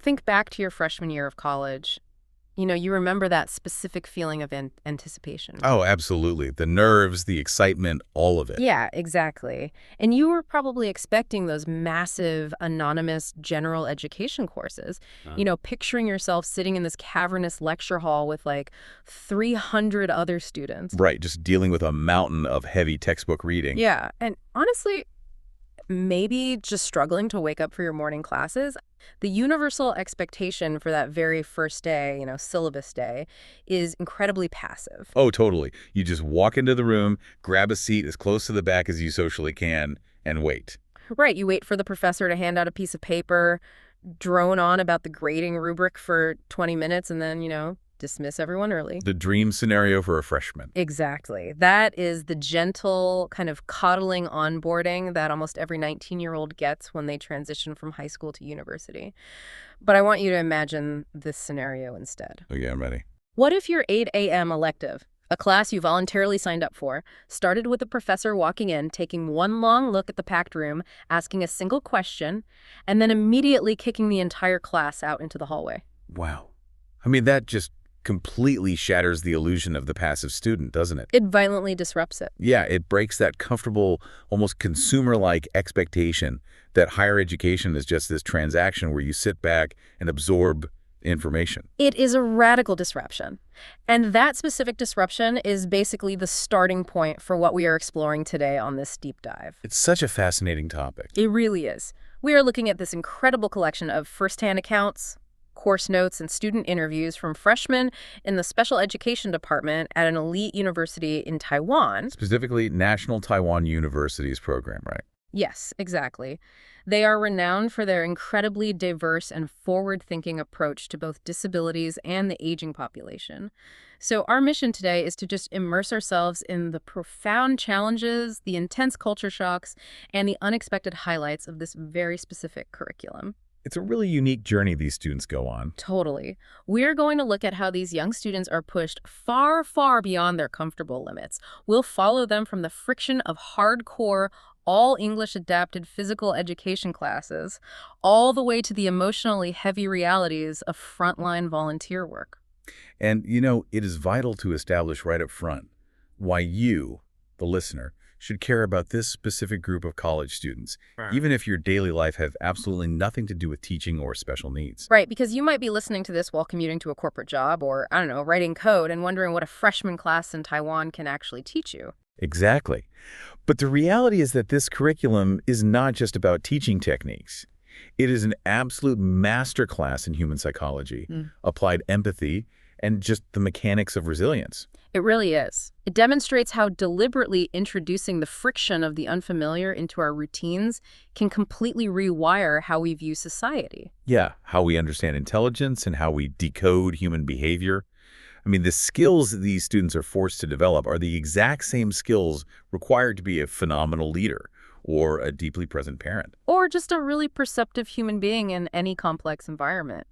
think back to your freshman year of college. You remember that specific feeling of anticipation. Oh, absolutely. The nerves, the excitement, all of it. Yeah, exactly. And you were probably expecting those massive, anonymous general education courses. Picturing yourself sitting in this cavernous lecture hall with like 300 other students. Right, just dealing with a mountain of heavy textbook reading. Yeah, and honestly, maybe just struggling to wake up for your morning classes. The universal expectation for that very first day, syllabus day, is incredibly passive. Oh, totally. You just walk into the room, grab a seat as close to the back as you socially can, and wait. Right, you wait for the professor to hand out a piece of paper, drone on about the grading rubric for 20 minutes, and then, dismiss everyone early. The dream scenario for a freshman. Exactly. That is the gentle kind of coddling onboarding that almost every 19-year-old gets when they transition from high school to university. But I want you to imagine this scenario instead. Okay, I'm ready. What if your 8 a.m. elective, a class you voluntarily signed up for, started with the professor walking in, taking one long look at the packed room, asking a single question, and then immediately kicking the entire class out into the hallway? Wow. I mean, that just completely shatters the illusion of the passive student, doesn't it? It violently disrupts it. Yeah, it breaks that comfortable, almost consumer-like expectation that higher education is just this transaction where you sit back and absorb information. It is a radical disruption. And that specific disruption is basically the starting point for what we are exploring today on this deep dive. It's such a fascinating topic. It really is. We are looking at this incredible collection of firsthand accounts, course notes, and student interviews from freshmen in the special education department at an elite university in Taiwan. Specifically, National Taiwan University's program, right? Yes, exactly. They are renowned for their incredibly diverse and forward-thinking approach to both disabilities and the aging population. So our mission today is to just immerse ourselves in the profound challenges, the intense culture shocks, and the unexpected highlights of this very specific curriculum. It's a really unique journey these students go on. Totally. We're going to look at how these young students are pushed far, far beyond their comfortable limits. We'll follow them from the friction of hardcore, all-English adapted physical education classes, all the way to the emotionally heavy realities of frontline volunteer work. And, it is vital to establish right up front why you, the listener, should care about this specific group of college students, even if your daily life has absolutely nothing to do with teaching or special needs. Right, because you might be listening to this while commuting to a corporate job or, writing code and wondering what a freshman class in Taiwan can actually teach you. Exactly. But the reality is that this curriculum is not just about teaching techniques. It is an absolute masterclass in human psychology, applied empathy, and just the mechanics of resilience. It really is. It demonstrates how deliberately introducing the friction of the unfamiliar into our routines can completely rewire how we view society. Yeah, how we understand intelligence and how we decode human behavior. I mean, the skills these students are forced to develop are the exact same skills required to be a phenomenal leader or a deeply present parent. Or just a really perceptive human being in any complex environment.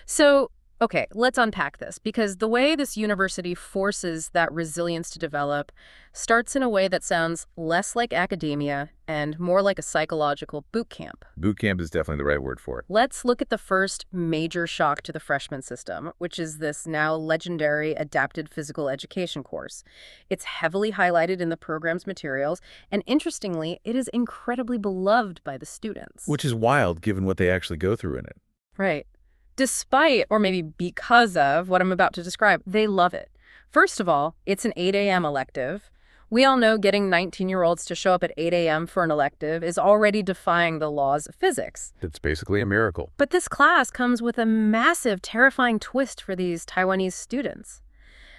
So, okay, let's unpack this, because the way this university forces that resilience to develop starts in a way that sounds less like academia and more like a psychological boot camp. Boot camp is definitely the right word for it. Let's look at the first major shock to the freshman system, which is this now legendary adapted physical education course. It's heavily highlighted in the program's materials, and interestingly, it is incredibly beloved by the students. Which is wild, given what they actually go through in it. Right. Despite, or maybe because of, what I'm about to describe, they love it. First of all, it's an 8 a.m. elective. We all know getting 19-year-olds to show up at 8 a.m. for an elective is already defying the laws of physics. It's basically a miracle. But this class comes with a massive, terrifying twist for these Taiwanese students.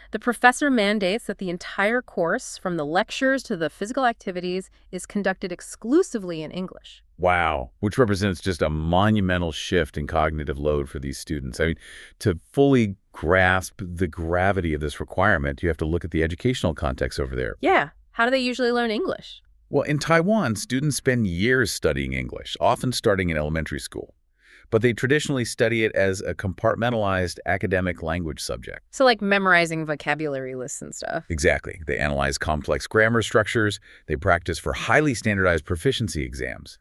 The professor mandates that the entire course, from the lectures to the physical activities, is conducted exclusively in English. Wow. Which represents just a monumental shift in cognitive load for these students. I mean, to fully grasp the gravity of this requirement, you have to look at the educational context over there. Yeah. How do they usually learn English? Well, in Taiwan, students spend years studying English, often starting in elementary school. But they traditionally study it as a compartmentalized academic language subject. So like memorizing vocabulary lists and stuff. Exactly. They analyze complex grammar structures. They practice for highly standardized proficiency exams.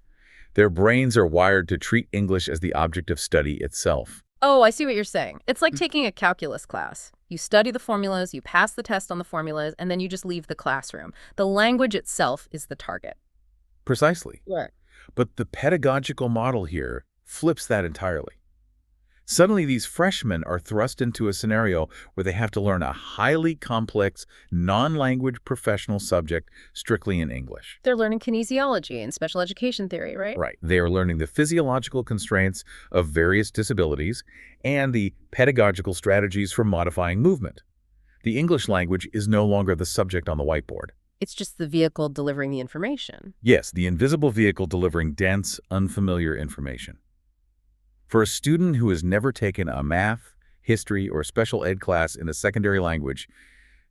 Their brains are wired to treat English as the object of study itself. Oh, I see what you're saying. It's like taking a calculus class. You study the formulas, you pass the test on the formulas, and then you just leave the classroom. The language itself is the target. Precisely. Right. But the pedagogical model here flips that entirely. Suddenly, these freshmen are thrust into a scenario where they have to learn a highly complex, non-language professional subject strictly in English. They're learning kinesiology and special education theory, right? Right. They are learning the physiological constraints of various disabilities and the pedagogical strategies for modifying movement. The English language is no longer the subject on the whiteboard. It's just the vehicle delivering the information. Yes, the invisible vehicle delivering dense, unfamiliar information. For a student who has never taken a math, history, or special ed class in a secondary language,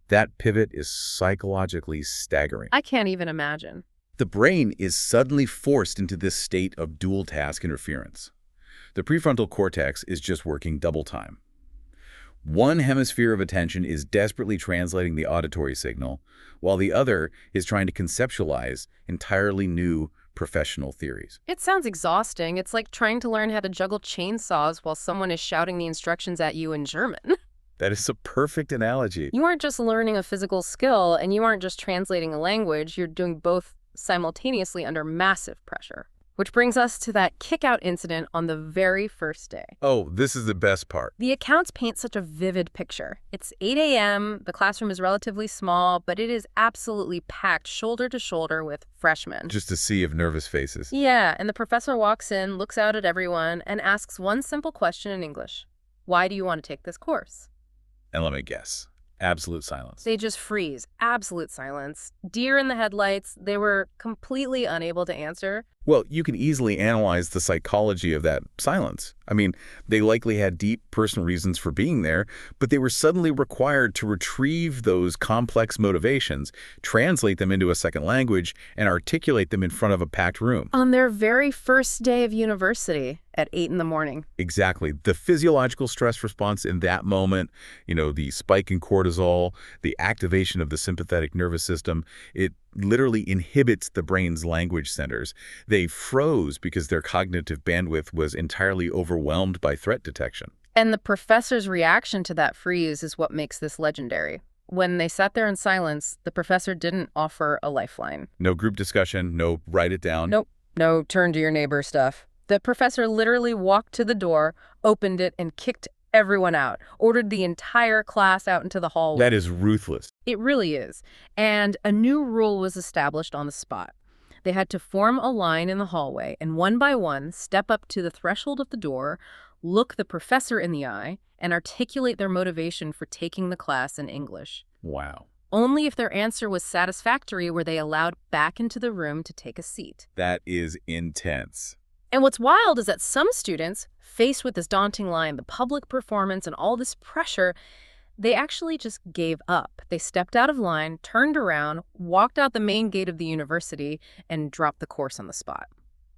that pivot is psychologically staggering. I can't even imagine. The brain is suddenly forced into this state of dual task interference. The prefrontal cortex is just working double time. One hemisphere of attention is desperately translating the auditory signal, while the other is trying to conceptualize entirely new professional theories. It sounds exhausting. It's like trying to learn how to juggle chainsaws while someone is shouting the instructions at you in German. That is a perfect analogy. You aren't just learning a physical skill, and you aren't just translating a language. You're doing both simultaneously under massive pressure. Which brings us to that kick-out incident on the very first day. Oh, this is the best part. The accounts paint such a vivid picture. It's 8 a.m., the classroom is relatively small, but it is absolutely packed shoulder to shoulder with freshmen. Just a sea of nervous faces. Yeah, and the professor walks in, looks out at everyone, and asks one simple question in English. Why do you want to take this course? And let me guess. Absolute silence. They just freeze. Absolute silence. Deer in the headlights. They were completely unable to answer. Well, you can easily analyze the psychology of that silence. I mean, they likely had deep personal reasons for being there, but they were suddenly required to retrieve those complex motivations, translate them into a second language, and articulate them in front of a packed room. On their very first day of university at 8 in the morning. Exactly. The physiological stress response in that moment, the spike in cortisol, the activation of the sympathetic nervous system, it literally inhibits the brain's language centers. They froze because their cognitive bandwidth was entirely overwhelmed by threat detection. And the professor's reaction to that freeze is what makes this legendary. When they sat there in silence, the professor didn't offer a lifeline. No group discussion, no write it down. Nope. No turn to your neighbor stuff. The professor literally walked to the door, opened it, and kicked everyone out, ordered the entire class out into the hallway. That is ruthless. It really is. And a new rule was established on the spot. They had to form a line in the hallway and one by one step up to the threshold of the door, look the professor in the eye, and articulate their motivation for taking the class in English. Wow. Only if their answer was satisfactory were they allowed back into the room to take a seat. That is intense. And what's wild is that some students, faced with this daunting line, the public performance and all this pressure, they actually just gave up. They stepped out of line, turned around, walked out the main gate of the university, and dropped the course on the spot.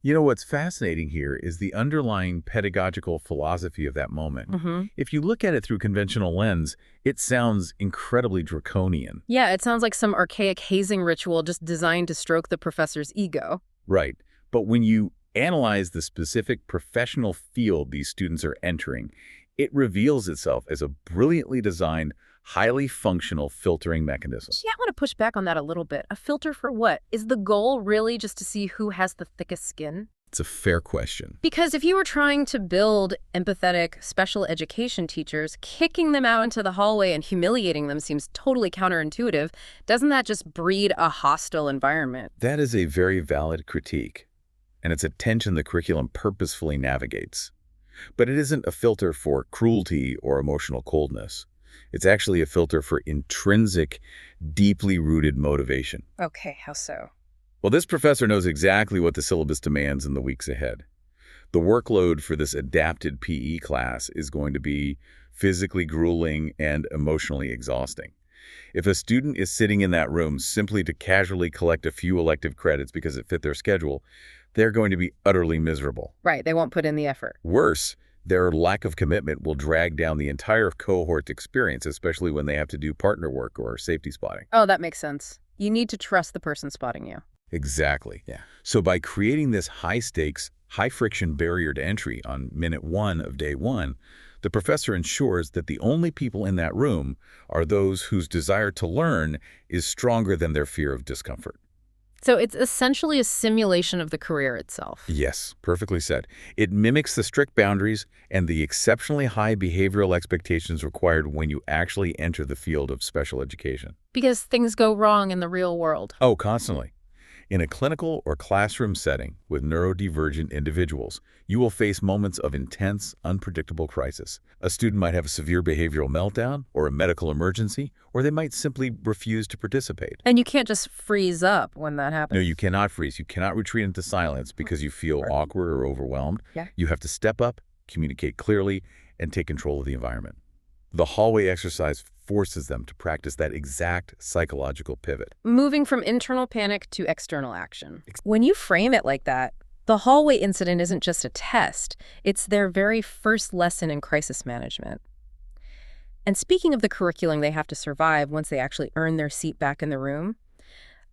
What's fascinating here is the underlying pedagogical philosophy of that moment. If you look at it through conventional lens, it sounds incredibly draconian. Yeah, it sounds like some archaic hazing ritual just designed to stroke the professor's ego. Right. But when you analyze the specific professional field these students are entering, it reveals itself as a brilliantly designed, highly functional filtering mechanism. Yeah, I want to push back on that a little bit. A filter for what? Is the goal really just to see who has the thickest skin? It's a fair question. Because if you were trying to build empathetic special education teachers, kicking them out into the hallway and humiliating them seems totally counterintuitive. Doesn't that just breed a hostile environment? That is a very valid critique, and it's a tension the curriculum purposefully navigates. But it isn't a filter for cruelty or emotional coldness. It's actually a filter for intrinsic, deeply rooted motivation. Okay, how so? Well, this professor knows exactly what the syllabus demands in the weeks ahead. The workload for this adapted PE class is going to be physically grueling and emotionally exhausting. If a student is sitting in that room simply to casually collect a few elective credits because it fit their schedule, they're going to be utterly miserable. Right, they won't put in the effort. Worse, their lack of commitment will drag down the entire cohort experience, especially when they have to do partner work or safety spotting. Oh, that makes sense. You need to trust the person spotting you. Exactly. Yeah. So by creating this high-stakes, high-friction barrier to entry on minute 1 of day 1, the professor ensures that the only people in that room are those whose desire to learn is stronger than their fear of discomfort. So it's essentially a simulation of the career itself. Yes, perfectly said. It mimics the strict boundaries and the exceptionally high behavioral expectations required when you actually enter the field of special education. Because things go wrong in the real world. Oh, constantly. In a clinical or classroom setting with neurodivergent individuals, you will face moments of intense, unpredictable crisis. A student might have a severe behavioral meltdown or a medical emergency, or they might simply refuse to participate. And you can't just freeze up when that happens. No, you cannot freeze. You cannot retreat into silence because you feel awkward or overwhelmed. Yeah. You have to step up, communicate clearly, and take control of the environment. The hallway exercise forces them to practice that exact psychological pivot. Moving from internal panic to external action. When you frame it like that, the hallway incident isn't just a test. It's their very first lesson in crisis management. And speaking of the curriculum they have to survive once they actually earn their seat back in the room,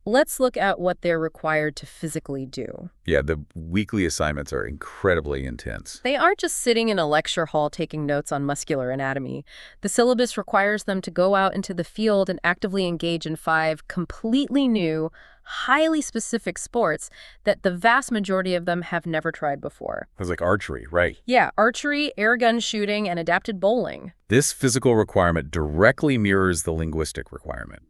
let's look at what they're required to physically do. Yeah, the weekly assignments are incredibly intense. They aren't just sitting in a lecture hall taking notes on muscular anatomy. The syllabus requires them to go out into the field and actively engage in 5 completely new, highly specific sports that the vast majority of them have never tried before. It's like archery, right? Yeah, archery, air gun shooting, and adapted bowling. This physical requirement directly mirrors the linguistic requirement.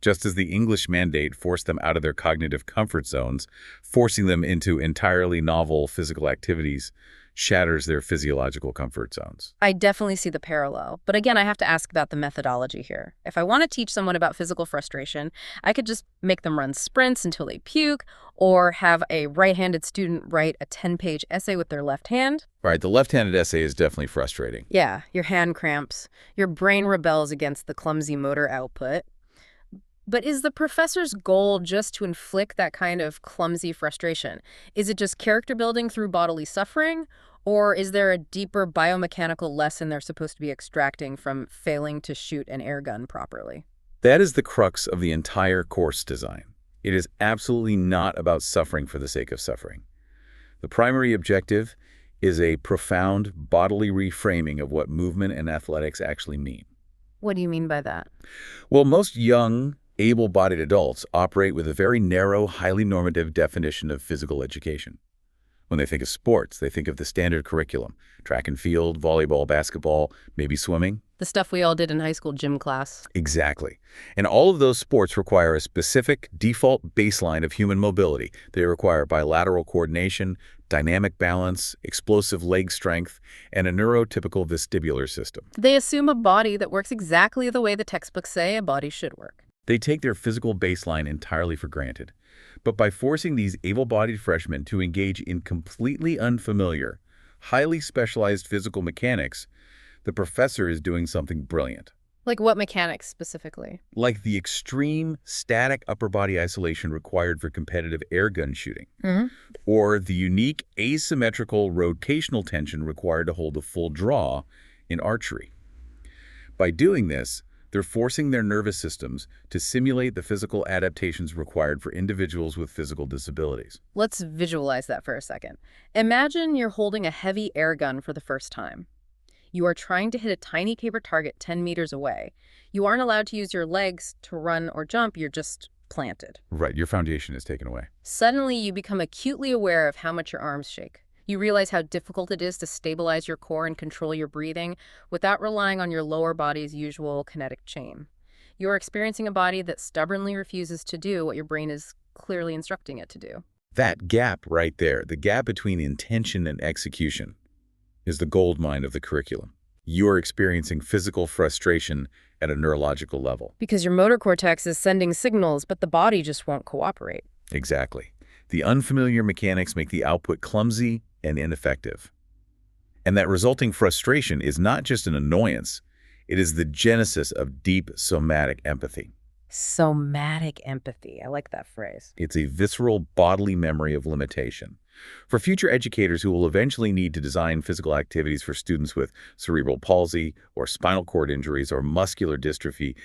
Just as the English mandate forced them out of their cognitive comfort zones, forcing them into entirely novel physical activities shatters their physiological comfort zones. I definitely see the parallel. But again, I have to ask about the methodology here. If I want to teach someone about physical frustration, I could just make them run sprints until they puke, or have a right-handed student write a 10-page essay with their left hand. Right, the left-handed essay is definitely frustrating. Yeah, your hand cramps. Your brain rebels against the clumsy motor output. But is the professor's goal just to inflict that kind of clumsy frustration? Is it just character building through bodily suffering? Or is there a deeper biomechanical lesson they're supposed to be extracting from failing to shoot an air gun properly? That is the crux of the entire course design. It is absolutely not about suffering for the sake of suffering. The primary objective is a profound bodily reframing of what movement and athletics actually mean. What do you mean by that? Well, most young, able-bodied adults operate with a very narrow, highly normative definition of physical education. When they think of sports, they think of the standard curriculum: track and field, volleyball, basketball, maybe swimming. The stuff we all did in high school gym class. Exactly. And all of those sports require a specific default baseline of human mobility. They require bilateral coordination, dynamic balance, explosive leg strength, and a neurotypical vestibular system. They assume a body that works exactly the way the textbooks say a body should work. They take their physical baseline entirely for granted. But by forcing these able-bodied freshmen to engage in completely unfamiliar, highly specialized physical mechanics, the professor is doing something brilliant. Like what mechanics specifically? Like the extreme static upper body isolation required for competitive air gun shooting, or the unique asymmetrical rotational tension required to hold a full draw in archery. By doing this, they're forcing their nervous systems to simulate the physical adaptations required for individuals with physical disabilities. Let's visualize that for a second. Imagine you're holding a heavy air gun for the first time. You are trying to hit a tiny paper target 10 meters away. You aren't allowed to use your legs to run or jump, you're just planted. Right, your foundation is taken away. Suddenly, you become acutely aware of how much your arms shake. You realize how difficult it is to stabilize your core and control your breathing without relying on your lower body's usual kinetic chain. You're experiencing a body that stubbornly refuses to do what your brain is clearly instructing it to do. That gap right there, the gap between intention and execution, is the goldmine of the curriculum. You are experiencing physical frustration at a neurological level. Because your motor cortex is sending signals, but the body just won't cooperate. Exactly. The unfamiliar mechanics make the output clumsy and ineffective. And that resulting frustration is not just an annoyance, it is the genesis of deep somatic empathy. Somatic empathy. I like that phrase. It's a visceral bodily memory of limitation. For future educators who will eventually need to design physical activities for students with cerebral palsy or spinal cord injuries or muscular dystrophy,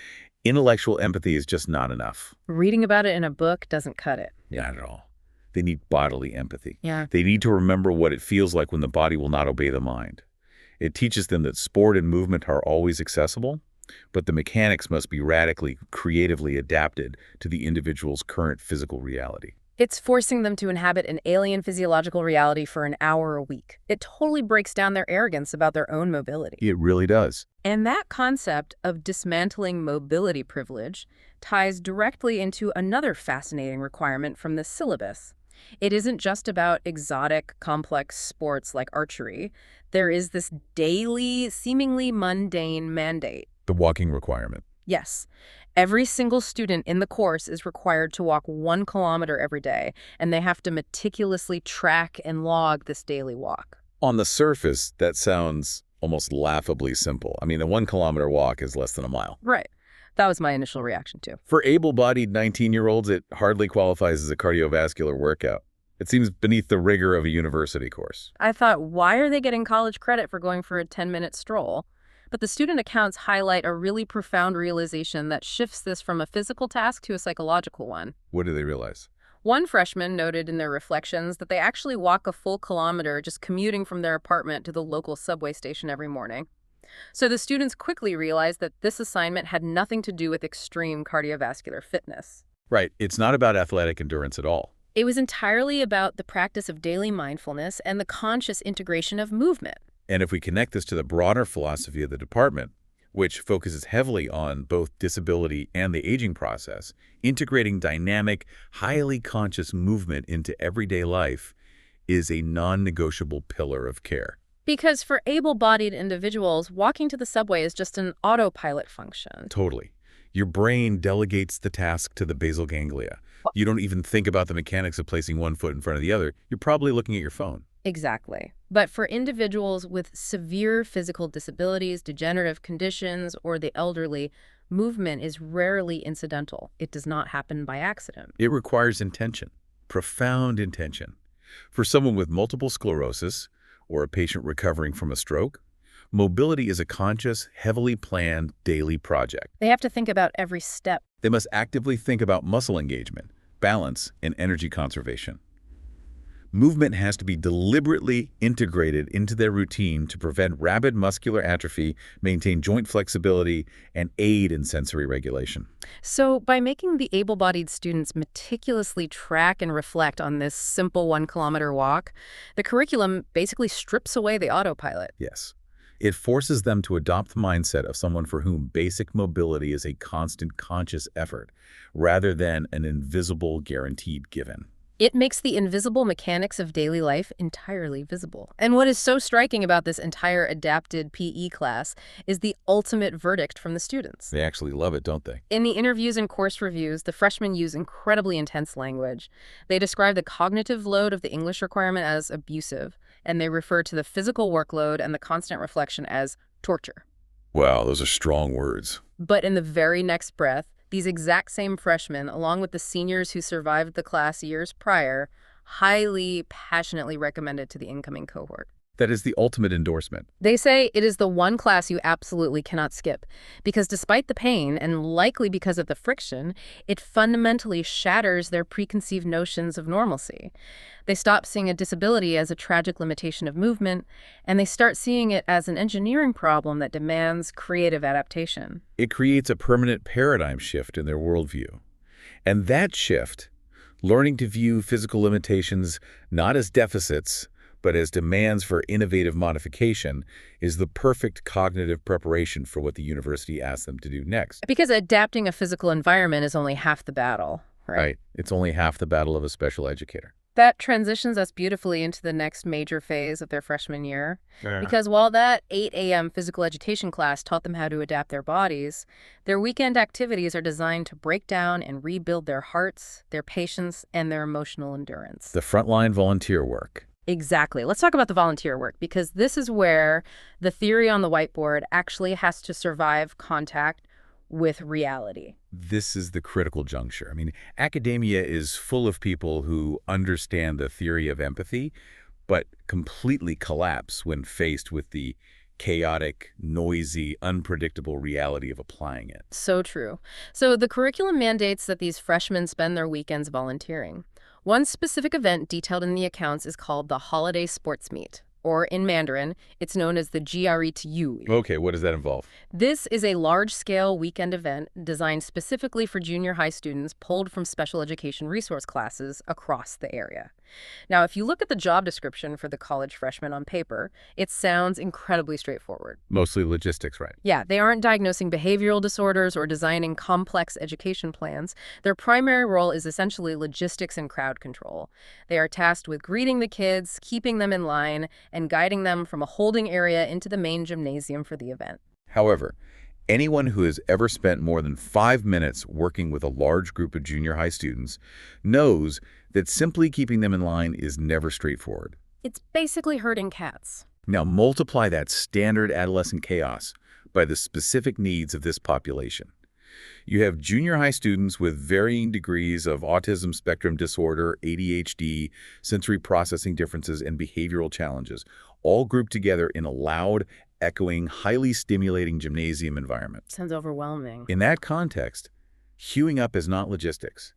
Intellectual empathy is just not enough. Reading about it in a book doesn't cut it. Not at all. They need bodily empathy. Yeah. They need to remember what it feels like when the body will not obey the mind. It teaches them that sport and movement are always accessible, but the mechanics must be radically, creatively adapted to the individual's current physical reality. It's forcing them to inhabit an alien physiological reality for an hour a week. It totally breaks down their arrogance about their own mobility. It really does. And that concept of dismantling mobility privilege ties directly into another fascinating requirement from the syllabus. It isn't just about exotic, complex sports like archery. There is this daily, seemingly mundane mandate. The walking requirement. Yes. Every single student in the course is required to walk 1 kilometer every day, and they have to meticulously track and log this daily walk. On the surface, that sounds almost laughably simple. I mean, the 1 kilometer walk is less than a mile. Right. That was my initial reaction, too. For able-bodied 19-year-olds, it hardly qualifies as a cardiovascular workout. It seems beneath the rigor of a university course. I thought, why are they getting college credit for going for a 10-minute stroll? But the student accounts highlight a really profound realization that shifts this from a physical task to a psychological one. What do they realize? One freshman noted in their reflections that they actually walk a full kilometer just commuting from their apartment to the local subway station every morning. So the students quickly realized that this assignment had nothing to do with extreme cardiovascular fitness. Right. It's not about athletic endurance at all. It was entirely about the practice of daily mindfulness and the conscious integration of movement. And if we connect this to the broader philosophy of the department, which focuses heavily on both disability and the aging process, integrating dynamic, highly conscious movement into everyday life is a non-negotiable pillar of care. Because for able-bodied individuals, walking to the subway is just an autopilot function. Totally. Your brain delegates the task to the basal ganglia. You don't even think about the mechanics of placing one foot in front of the other. You're probably looking at your phone. Exactly. But for individuals with severe physical disabilities, degenerative conditions, or the elderly, movement is rarely incidental. It does not happen by accident. It requires intention, profound intention. For someone with multiple sclerosis or a patient recovering from a stroke, mobility is a conscious, heavily planned daily project. They have to think about every step. They must actively think about muscle engagement, balance, and energy conservation. Movement has to be deliberately integrated into their routine to prevent rapid muscular atrophy, maintain joint flexibility, and aid in sensory regulation. So by making the able-bodied students meticulously track and reflect on this simple 1 kilometer walk, the curriculum basically strips away the autopilot. Yes. It forces them to adopt the mindset of someone for whom basic mobility is a constant conscious effort, rather than an invisible guaranteed given. It makes the invisible mechanics of daily life entirely visible. And what is so striking about this entire adapted PE class is the ultimate verdict from the students. They actually love it, don't they? In the interviews and course reviews, the freshmen use incredibly intense language. They describe the cognitive load of the English requirement as abusive, and they refer to the physical workload and the constant reflection as torture. Wow, those are strong words. But in the very next breath, these exact same freshmen, along with the seniors who survived the class years prior, highly, passionately recommended to the incoming cohort. That is the ultimate endorsement. They say it is the one class you absolutely cannot skip, because despite the pain, and likely because of the friction, it fundamentally shatters their preconceived notions of normalcy. They stop seeing a disability as a tragic limitation of movement, and they start seeing it as an engineering problem that demands creative adaptation. It creates a permanent paradigm shift in their worldview. And that shift, learning to view physical limitations not as deficits, but as demands for innovative modification, is the perfect cognitive preparation for what the university asks them to do next. Because adapting a physical environment is only half the battle, right? Right. It's only half the battle of a special educator. That transitions us beautifully into the next major phase of their freshman year. Yeah. Because while that 8 a.m. physical education class taught them how to adapt their bodies, their weekend activities are designed to break down and rebuild their hearts, their patience, and their emotional endurance. The frontline volunteer work. Exactly. Let's talk about the volunteer work, because this is where the theory on the whiteboard actually has to survive contact with reality. This is the critical juncture. I mean, academia is full of people who understand the theory of empathy, but completely collapse when faced with the chaotic, noisy, unpredictable reality of applying it. So true. So the curriculum mandates that these freshmen spend their weekends volunteering. One specific event detailed in the accounts is called the Holiday Sports Meet, or in Mandarin, it's known as the GRETU. Okay, what does that involve? This is a large-scale weekend event designed specifically for junior high students pulled from special education resource classes across the area. Now, if you look at the job description for the college freshman on paper, it sounds incredibly straightforward. Mostly logistics, right? Yeah, they aren't diagnosing behavioral disorders or designing complex education plans. Their primary role is essentially logistics and crowd control. They are tasked with greeting the kids, keeping them in line, and guiding them from a holding area into the main gymnasium for the event. However, anyone who has ever spent more than 5 minutes working with a large group of junior high students knows that simply keeping them in line is never straightforward. It's basically herding cats. Now multiply that standard adolescent chaos by the specific needs of this population. You have junior high students with varying degrees of autism spectrum disorder, ADHD, sensory processing differences, and behavioral challenges, all grouped together in a loud, echoing, highly stimulating gymnasium environment. Sounds overwhelming. In that context, queuing up is not logistics.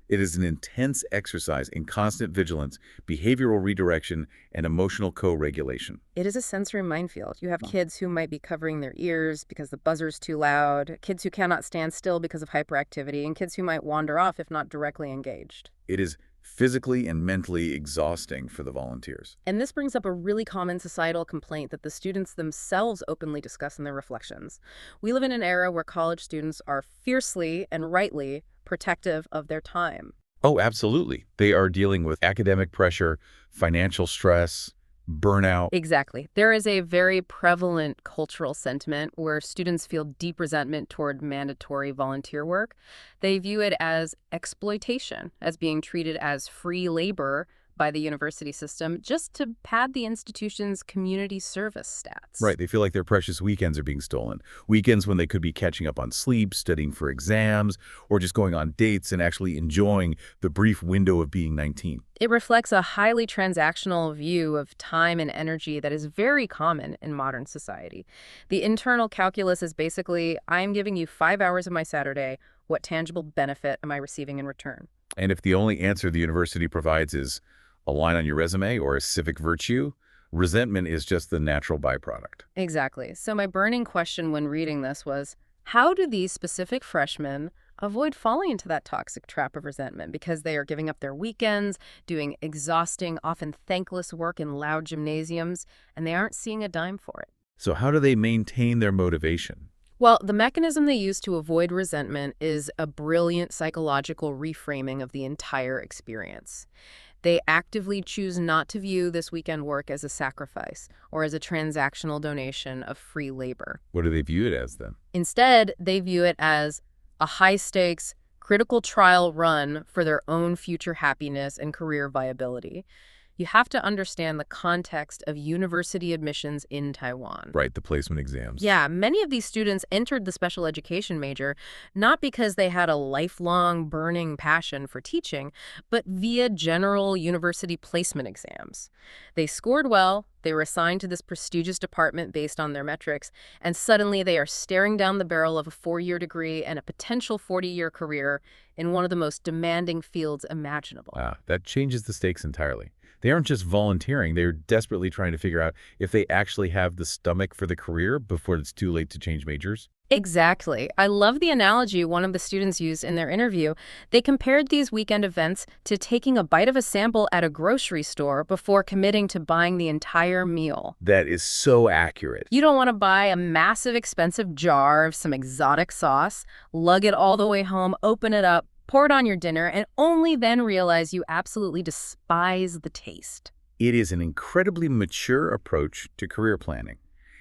It is an intense exercise in constant vigilance, behavioral redirection, and emotional co-regulation. It is a sensory minefield. You have kids who might be covering their ears because the buzzer's too loud, kids who cannot stand still because of hyperactivity, and kids who might wander off if not directly engaged. It is physically and mentally exhausting for the volunteers. And this brings up a really common societal complaint that the students themselves openly discuss in their reflections. We live in an era where college students are fiercely and rightly protective of their time. Oh, absolutely. They are dealing with academic pressure, financial stress, burnout. Exactly. There is a very prevalent cultural sentiment where students feel deep resentment toward mandatory volunteer work. They view it as exploitation, as being treated as free labor by the university system just to pad the institution's community service stats. Right. They feel like their precious weekends are being stolen. Weekends when they could be catching up on sleep, studying for exams, or just going on dates and actually enjoying the brief window of being 19. It reflects a highly transactional view of time and energy that is very common in modern society. The internal calculus is basically, I'm giving you 5 hours of my Saturday. What tangible benefit am I receiving in return? And if the only answer the university provides is a line on your resume or a civic virtue, resentment is just the natural byproduct. Exactly. So my burning question when reading this was, how do these specific freshmen avoid falling into that toxic trap of resentment because they are giving up their weekends, doing exhausting, often thankless work in loud gymnasiums, and they aren't seeing a dime for it? So how do they maintain their motivation? Well, the mechanism they use to avoid resentment is a brilliant psychological reframing of the entire experience. They actively choose not to view this weekend work as a sacrifice or as a transactional donation of free labor. What do they view it as then? Instead, they view it as a high-stakes, critical trial run for their own future happiness and career viability. You have to understand the context of university admissions in Taiwan. Right, the placement exams. Yeah, many of these students entered the special education major not because they had a lifelong burning passion for teaching, but via general university placement exams. They scored well, they were assigned to this prestigious department based on their metrics, and suddenly they are staring down the barrel of a 4-year degree and a potential 40-year career in one of the most demanding fields imaginable. That changes the stakes entirely. They aren't just volunteering, they're desperately trying to figure out if they actually have the stomach for the career before it's too late to change majors. Exactly. I love the analogy one of the students used in their interview. They compared these weekend events to taking a bite of a sample at a grocery store before committing to buying the entire meal. That is so accurate. You don't want to buy a massive expensive jar of some exotic sauce, lug it all the way home, open it up, pour it on your dinner, and only then realize you absolutely despise the taste. It is an incredibly mature approach to career planning.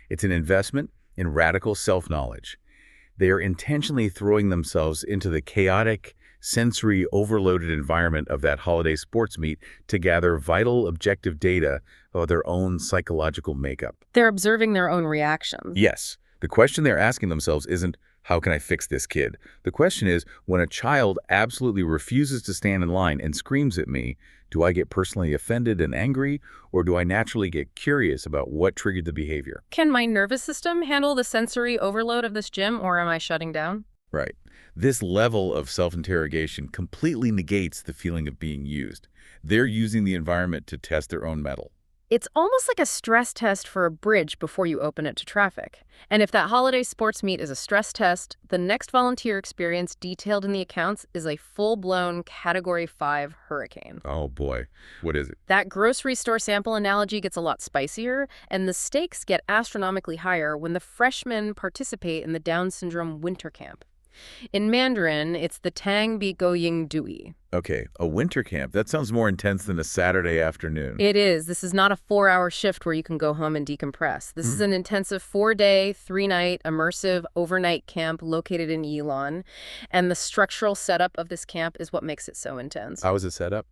It's an investment in radical self-knowledge. They are intentionally throwing themselves into the chaotic, sensory overloaded environment of that holiday sports meet to gather vital objective data about their own psychological makeup. They're observing their own reactions. Yes. The question they're asking themselves isn't, how can I fix this kid? The question is, when a child absolutely refuses to stand in line and screams at me, Do I get personally offended and angry, or do I naturally get curious about what triggered the behavior? Can my nervous system handle the sensory overload of this gym, or am I shutting down? Right. This level of self-interrogation completely negates the feeling of being used. They're using the environment to test their own mettle. It's almost like a stress test for a bridge before you open it to traffic. And if that holiday sports meet is a stress test, the next volunteer experience detailed in the accounts is a full-blown Category 5 hurricane. Oh boy, what is it? That grocery store sample analogy gets a lot spicier, and the stakes get astronomically higher when the freshmen participate in the Down syndrome winter camp. In Mandarin, it's the Tang Bi Go Ying Dui. Okay, a winter camp. That sounds more intense than a Saturday afternoon. It is. This is not a 4-hour shift where you can go home and decompress. This is an intensive 4-day, 3-night, immersive overnight camp located in Elon. And the structural setup of this camp is what makes it so intense. How is it set up?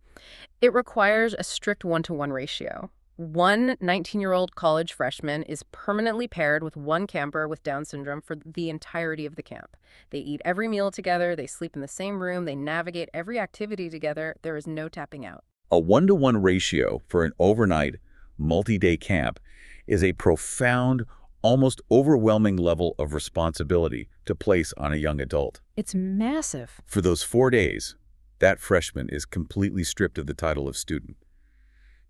It requires a strict 1-to-1 ratio. One 19-year-old college freshman is permanently paired with one camper with Down syndrome for the entirety of the camp. They eat every meal together, they sleep in the same room, they navigate every activity together. There is no tapping out. A 1-to-1 ratio for an overnight, multi-day camp is a profound, almost overwhelming level of responsibility to place on a young adult. It's massive. For those 4 days, that freshman is completely stripped of the title of student.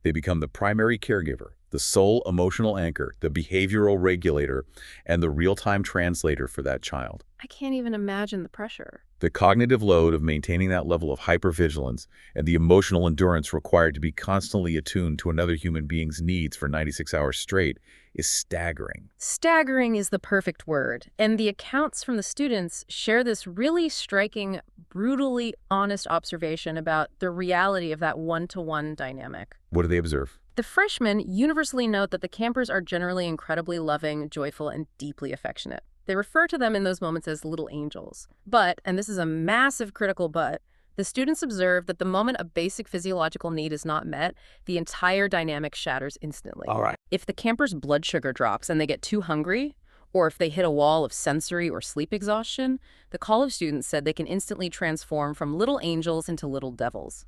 They become the primary caregiver, the sole emotional anchor, the behavioral regulator, and the real-time translator for that child. I can't even imagine the pressure. The cognitive load of maintaining that level of hypervigilance and the emotional endurance required to be constantly attuned to another human being's needs for 96 hours straight is staggering. Staggering is the perfect word, and the accounts from the students share this really striking, brutally honest observation about the reality of that 1-to-1 dynamic. What do they observe? The freshmen universally note that the campers are generally incredibly loving, joyful, and deeply affectionate. They refer to them in those moments as little angels. But, and this is a massive critical but, the students observe that the moment a basic physiological need is not met, the entire dynamic shatters instantly. All right. If the camper's blood sugar drops and they get too hungry, or if they hit a wall of sensory or sleep exhaustion, the college students said they can instantly transform from little angels into little devils.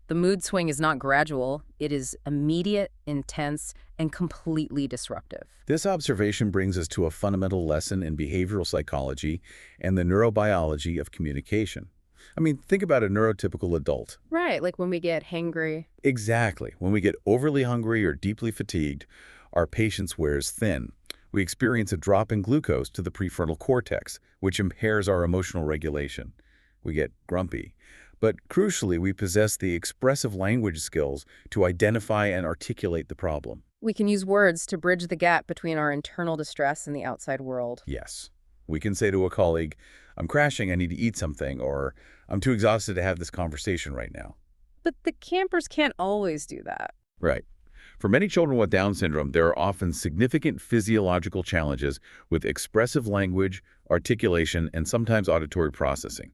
The mood swing is not gradual, it is immediate, intense, and completely disruptive. This observation brings us to a fundamental lesson in behavioral psychology and the neurobiology of communication. I mean, think about a neurotypical adult. Right, like when we get hangry. Exactly. When we get overly hungry or deeply fatigued, our patience wears thin. We experience a drop in glucose to the prefrontal cortex, which impairs our emotional regulation. We get grumpy. But crucially, we possess the expressive language skills to identify and articulate the problem. We can use words to bridge the gap between our internal distress and the outside world. Yes. We can say to a colleague, "I'm crashing, I need to eat something," or "I'm too exhausted to have this conversation right now." But the campers can't always do that. Right. For many children with Down syndrome, there are often significant physiological challenges with expressive language, articulation, and sometimes auditory processing.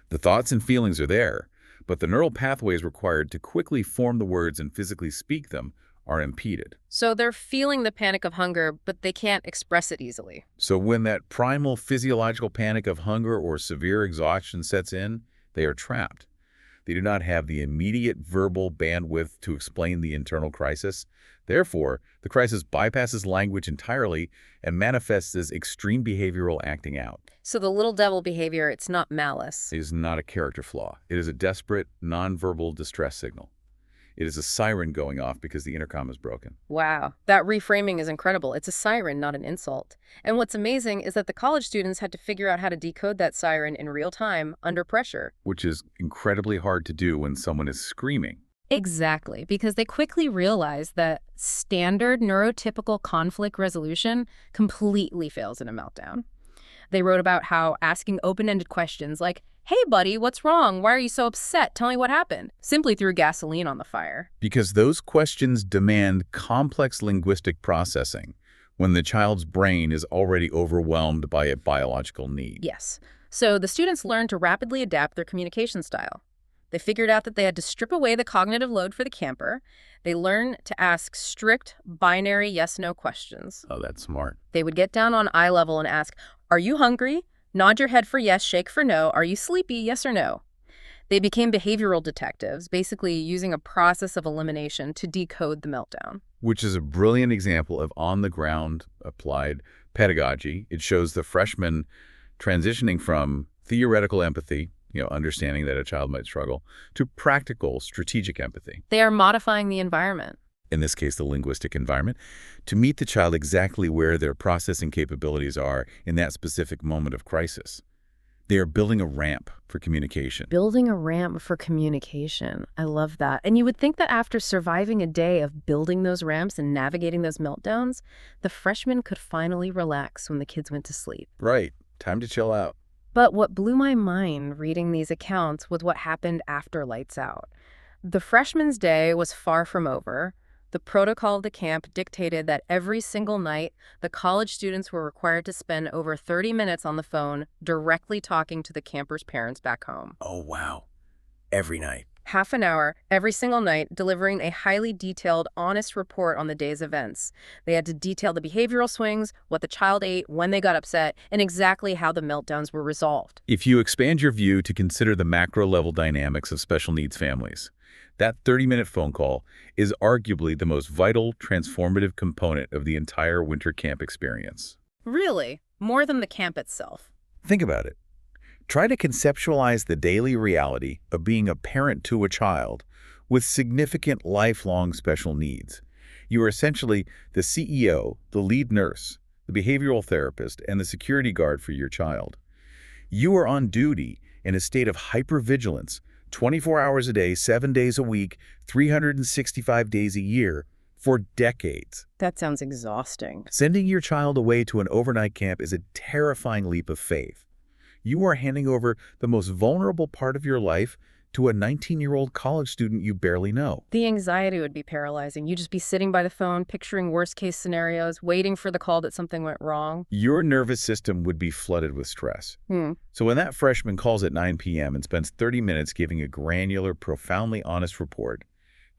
The thoughts and feelings are there, but the neural pathways required to quickly form the words and physically speak them are impeded. So they're feeling the panic of hunger, but they can't express it easily. So when that primal physiological panic of hunger or severe exhaustion sets in, they are trapped. They do not have the immediate verbal bandwidth to explain the internal crisis. Therefore, the crisis bypasses language entirely and manifests as extreme behavioral acting out. So the little devil behavior, it's not malice. It is not a character flaw. It is a desperate, nonverbal distress signal. It is a siren going off because the intercom is broken. Wow, that reframing is incredible. It's a siren, not an insult. And what's amazing is that the college students had to figure out how to decode that siren in real time, under pressure. Which is incredibly hard to do when someone is screaming. Exactly, because they quickly realized that standard neurotypical conflict resolution completely fails in a meltdown. They wrote about how asking open-ended questions like, "Hey, buddy, what's wrong? Why are you so upset? Tell me what happened," simply threw gasoline on the fire. Because those questions demand complex linguistic processing when the child's brain is already overwhelmed by a biological need. Yes. So the students learned to rapidly adapt their communication style. They figured out that they had to strip away the cognitive load for the camper. They learned to ask strict, binary yes-no questions. Oh, that's smart. They would get down on eye level and ask, "Are you hungry?" Nod your head for yes, shake for no. Are you sleepy? Yes or no. They became behavioral detectives, basically using a process of elimination to decode the meltdown. Which is a brilliant example of on-the-ground applied pedagogy. It shows the freshmen transitioning from theoretical empathy, understanding that a child might struggle, to practical, strategic empathy, They are modifying the environment. in this case the linguistic environment, to meet the child exactly where their processing capabilities are in that specific moment of crisis. They are building a ramp for communication. Building a ramp for communication. I love that. And you would think that after surviving a day of building those ramps and navigating those meltdowns, the freshmen could finally relax when the kids went to sleep. Right. Time to chill out. But what blew my mind reading these accounts was what happened after lights out. The freshman's day was far from over. The protocol of the camp dictated that every single night, the college students were required to spend over 30 minutes on the phone directly talking to the campers' parents back home. Oh, wow. Every night. Half an hour every single night, delivering a highly detailed, honest report on the day's events. They had to detail the behavioral swings, what the child ate, when they got upset, and exactly how the meltdowns were resolved. If you expand your view to consider the macro-level dynamics of special needs families, that 30-minute phone call is arguably the most vital, transformative component of the entire winter camp experience. Really? More than the camp itself. Think about it. Try to conceptualize the daily reality of being a parent to a child with significant lifelong special needs. You are essentially the CEO, the lead nurse, the behavioral therapist, and the security guard for your child. You are on duty in a state of hypervigilance, 24 hours a day, 7 days a week, 365 days a year, for decades. That sounds exhausting. Sending your child away to an overnight camp is a terrifying leap of faith. You are handing over the most vulnerable part of your life to a 19-year-old college student you barely know. The anxiety would be paralyzing. You'd just be sitting by the phone, picturing worst-case scenarios, waiting for the call that something went wrong. Your nervous system would be flooded with stress. So when that freshman calls at 9 p.m. and spends 30 minutes giving a granular, profoundly honest report,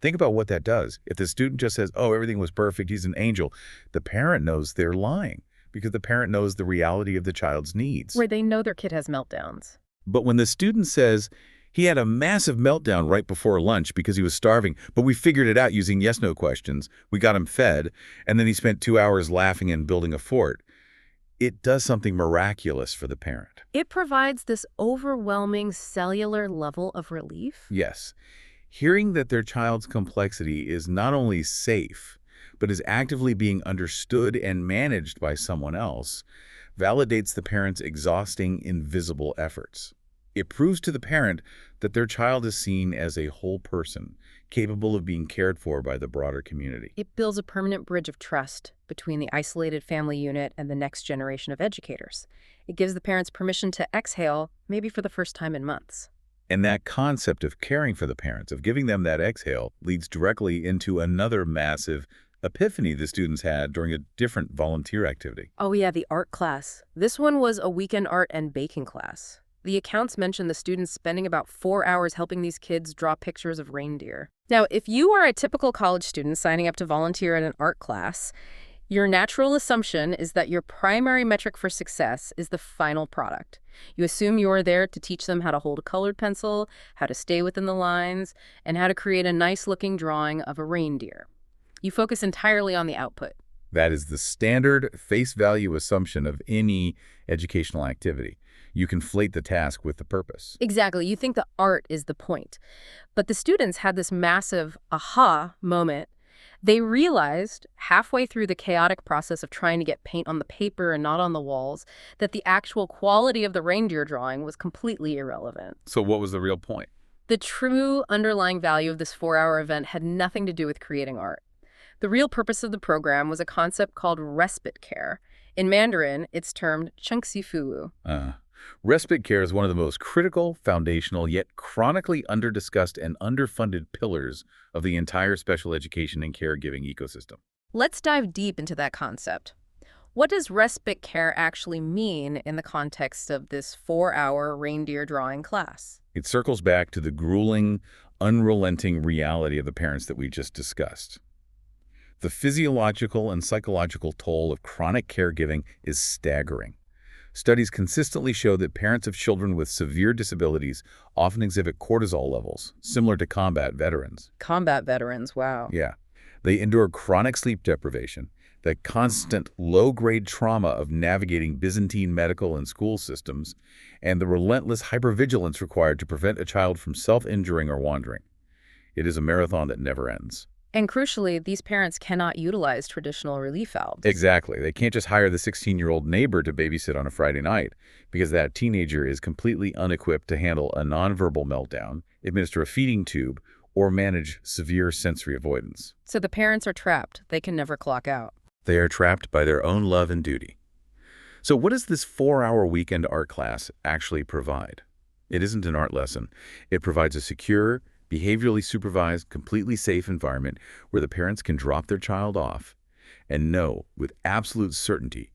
think about what that does. If the student just says, oh, everything was perfect, he's an angel, the parent knows they're lying because the parent knows the reality of the child's needs. Where they know their kid has meltdowns. But when the student says, he had a massive meltdown right before lunch because he was starving, but we figured it out using yes-no questions. We got him fed, and then he spent 2 hours laughing and building a fort. It does something miraculous for the parent. It provides this overwhelming cellular level of relief. Yes. Hearing that their child's complexity is not only safe, but is actively being understood and managed by someone else, validates the parent's exhausting, invisible efforts. It proves to the parent that their child is seen as a whole person, capable of being cared for by the broader community. It builds a permanent bridge of trust between the isolated family unit and the next generation of educators. It gives the parents permission to exhale, maybe for the first time in months. And that concept of caring for the parents, of giving them that exhale, leads directly into another massive epiphany the students had during a different volunteer activity. Oh yeah, the art class. This one was a weekend art and baking class. The accounts mention the students spending about 4 hours helping these kids draw pictures of reindeer. Now, if you are a typical college student signing up to volunteer at an art class, your natural assumption is that your primary metric for success is the final product. You assume you are there to teach them how to hold a colored pencil, how to stay within the lines, and how to create a nice-looking drawing of a reindeer. You focus entirely on the output. That is the standard face value assumption of any educational activity. You conflate the task with the purpose. Exactly. You think the art is the point. But the students had this massive aha moment. They realized halfway through the chaotic process of trying to get paint on the paper and not on the walls that the actual quality of the reindeer drawing was completely irrelevant. So what was the real point? The true underlying value of this 4-hour event had nothing to do with creating art. The real purpose of the program was a concept called respite care. In Mandarin, it's termed chengxifu. Respite care is one of the most critical, foundational, yet chronically underdiscussed and underfunded pillars of the entire special education and caregiving ecosystem. Let's dive deep into that concept. What does respite care actually mean in the context of this 4-hour reindeer drawing class? It circles back to the grueling, unrelenting reality of the parents that we just discussed. The physiological and psychological toll of chronic caregiving is staggering. Studies consistently show that parents of children with severe disabilities often exhibit cortisol levels, similar to combat veterans. Combat veterans, wow. Yeah. They endure chronic sleep deprivation, the constant low-grade trauma of navigating Byzantine medical and school systems, and the relentless hypervigilance required to prevent a child from self-injuring or wandering. It is a marathon that never ends. And crucially, these parents cannot utilize traditional relief valves. Exactly. They can't just hire the 16-year-old neighbor to babysit on a Friday night because that teenager is completely unequipped to handle a nonverbal meltdown, administer a feeding tube, or manage severe sensory avoidance. So the parents are trapped. They can never clock out. They are trapped by their own love and duty. So what does this 4-hour weekend art class actually provide? It isn't an art lesson. It provides a secure, behaviorally supervised, completely safe environment where the parents can drop their child off and know with absolute certainty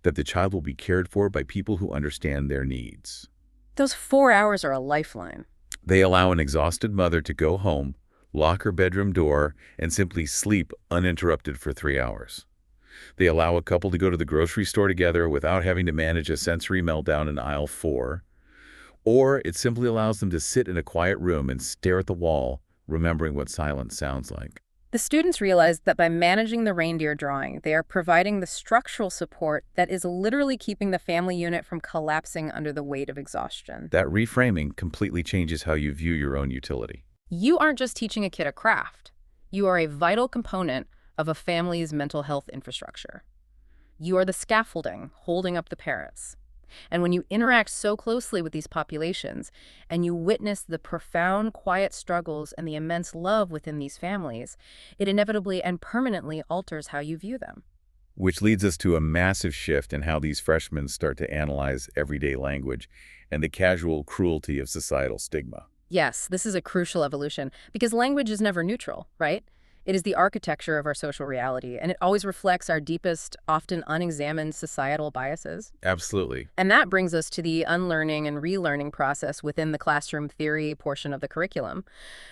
that the child will be cared for by people who understand their needs. Those 4 hours are a lifeline. They allow an exhausted mother to go home, lock her bedroom door, and simply sleep uninterrupted for 3 hours. They allow a couple to go to the grocery store together without having to manage a sensory meltdown in aisle 4. Or it simply allows them to sit in a quiet room and stare at the wall, remembering what silence sounds like. The students realize that by managing the reindeer drawing, they are providing the structural support that is literally keeping the family unit from collapsing under the weight of exhaustion. That reframing completely changes how you view your own utility. You aren't just teaching a kid a craft. You are a vital component of a family's mental health infrastructure. You are the scaffolding holding up the parents. And when you interact so closely with these populations and you witness the profound, quiet struggles and the immense love within these families, it inevitably and permanently alters how you view them. Which leads us to a massive shift in how these freshmen start to analyze everyday language and the casual cruelty of societal stigma. Yes, this is a crucial evolution because language is never neutral, right? It is the architecture of our social reality, and it always reflects our deepest, often unexamined societal biases. Absolutely. And that brings us to the unlearning and relearning process within the classroom theory portion of the curriculum.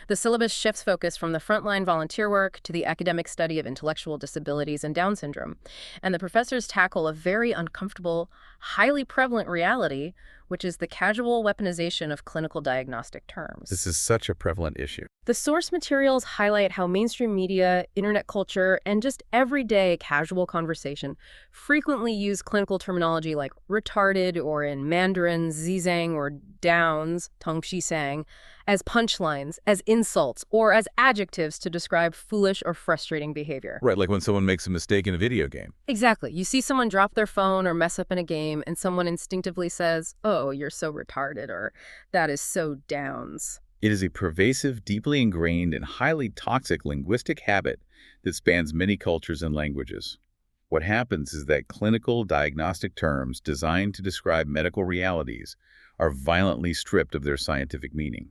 The syllabus shifts focus from the frontline volunteer work to the academic study of intellectual disabilities and Down syndrome. And the professors tackle a very uncomfortable, highly prevalent reality, which is the casual weaponization of clinical diagnostic terms. This is such a prevalent issue. The source materials highlight how mainstream media, internet culture, and just everyday casual conversation frequently use clinical terminology like retarded, or in Mandarin, zizang, or downs, tongxi sang, as punchlines, as insults, or as adjectives to describe foolish or frustrating behavior. Right, like when someone makes a mistake in a video game. Exactly. You see someone drop their phone or mess up in a game, and someone instinctively says, "Oh, you're so retarded," or "that is so downs." It is a pervasive, deeply ingrained, and highly toxic linguistic habit that spans many cultures and languages. What happens is that clinical diagnostic terms designed to describe medical realities are violently stripped of their scientific meaning.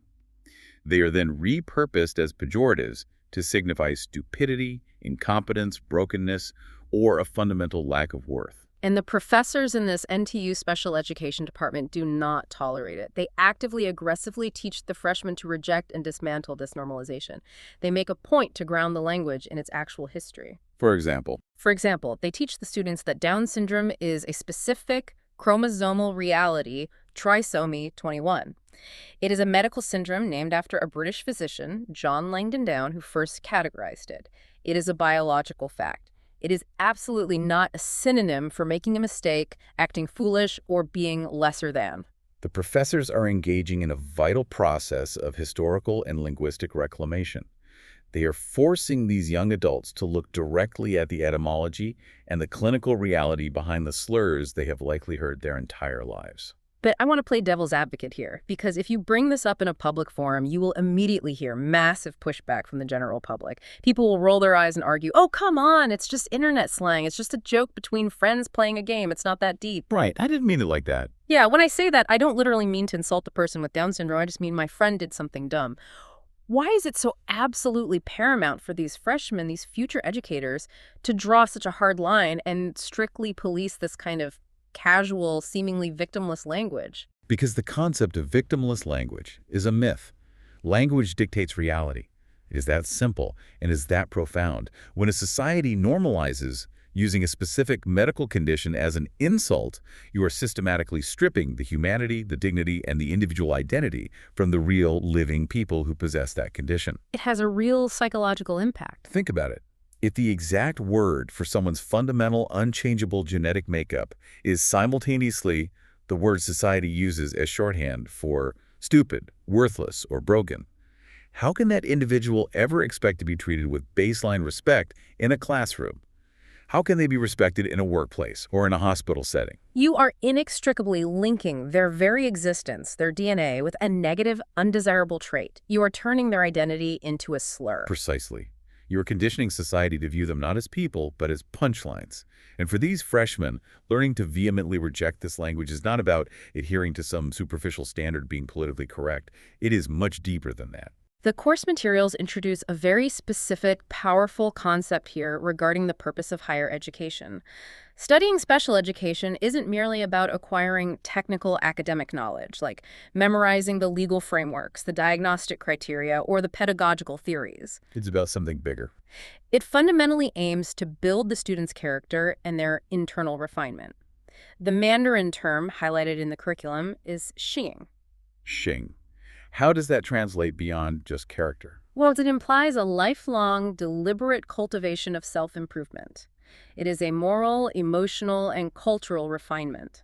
They are then repurposed as pejoratives to signify stupidity, incompetence, brokenness, or a fundamental lack of worth. And the professors in this NTU Special Education department do not tolerate it. They actively, aggressively teach the freshmen to reject and dismantle this normalization. They make a point to ground the language in its actual history. For example, they teach the students that Down syndrome is a specific chromosomal reality, trisomy 21. It is a medical syndrome named after a British physician, John Langdon Down, who first categorized it. It is a biological fact. It is absolutely not a synonym for making a mistake, acting foolish, or being lesser than. the professors are engaging in a vital process of historical and linguistic reclamation. They are forcing these young adults to look directly at the etymology and the clinical reality behind the slurs they have likely heard their entire lives. But I want to play devil's advocate here, because if you bring this up in a public forum, you will immediately hear massive pushback from the general public. People will roll their eyes and argue, oh, come on, it's just internet slang. It's just a joke between friends playing a game. It's not that deep. Right, I didn't mean it like that. Yeah, when I say that, I don't literally mean to insult the person with Down syndrome. I just mean my friend did something dumb. Why is it so absolutely paramount for these freshmen, these future educators, to draw such a hard line and strictly police this kind of casual, seemingly victimless language? Because the concept of victimless language is a myth. Language dictates reality. It is that simple and is that profound. When a society normalizes Using a specific medical condition as an insult, you are systematically stripping the humanity, the dignity, and the individual identity from the real, living people who possess that condition. It has a real psychological impact. Think about it. If the exact word for someone's fundamental, unchangeable genetic makeup is simultaneously the word society uses as shorthand for stupid, worthless, or broken, how can that individual ever expect to be treated with baseline respect in a classroom? How can they be respected in a workplace or in a hospital setting? You are inextricably linking their very existence, their DNA, with a negative, undesirable trait. You are turning their identity into a slur. Precisely. You are conditioning society to view them not as people, but as punchlines. And for these freshmen, learning to vehemently reject this language is not about adhering to some superficial standard being politically correct. It is much deeper than that. The course materials introduce a very specific, powerful concept here regarding the purpose of higher education. Studying special education isn't merely about acquiring technical academic knowledge, like memorizing the legal frameworks, the diagnostic criteria, or the pedagogical theories. It's about something bigger. It fundamentally aims to build the student's character and their internal refinement. The Mandarin term highlighted in the curriculum is xing. Xing. How does that translate beyond just character? Well, it implies a lifelong, deliberate cultivation of self-improvement. It is a moral, emotional, and cultural refinement.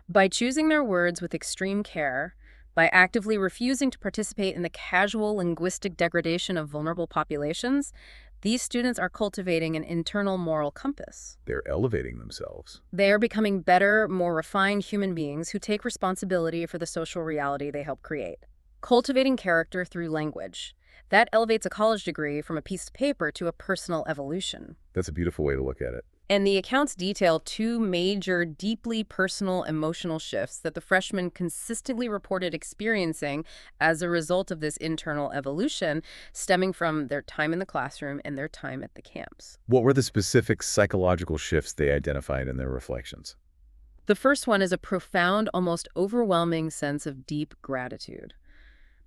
By choosing their words with extreme care, by actively refusing to participate in the casual linguistic degradation of vulnerable populations, these students are cultivating an internal moral compass. They're elevating themselves. They are becoming better, more refined human beings who take responsibility for the social reality they help create. Cultivating character through language. That elevates a college degree from a piece of paper to a personal evolution. That's a beautiful way to look at it. And the accounts detail two major, deeply personal emotional shifts that the freshmen consistently reported experiencing as a result of this internal evolution, stemming from their time in the classroom and their time at the camps. What were the specific psychological shifts they identified in their reflections? The first one is a profound, almost overwhelming sense of deep gratitude.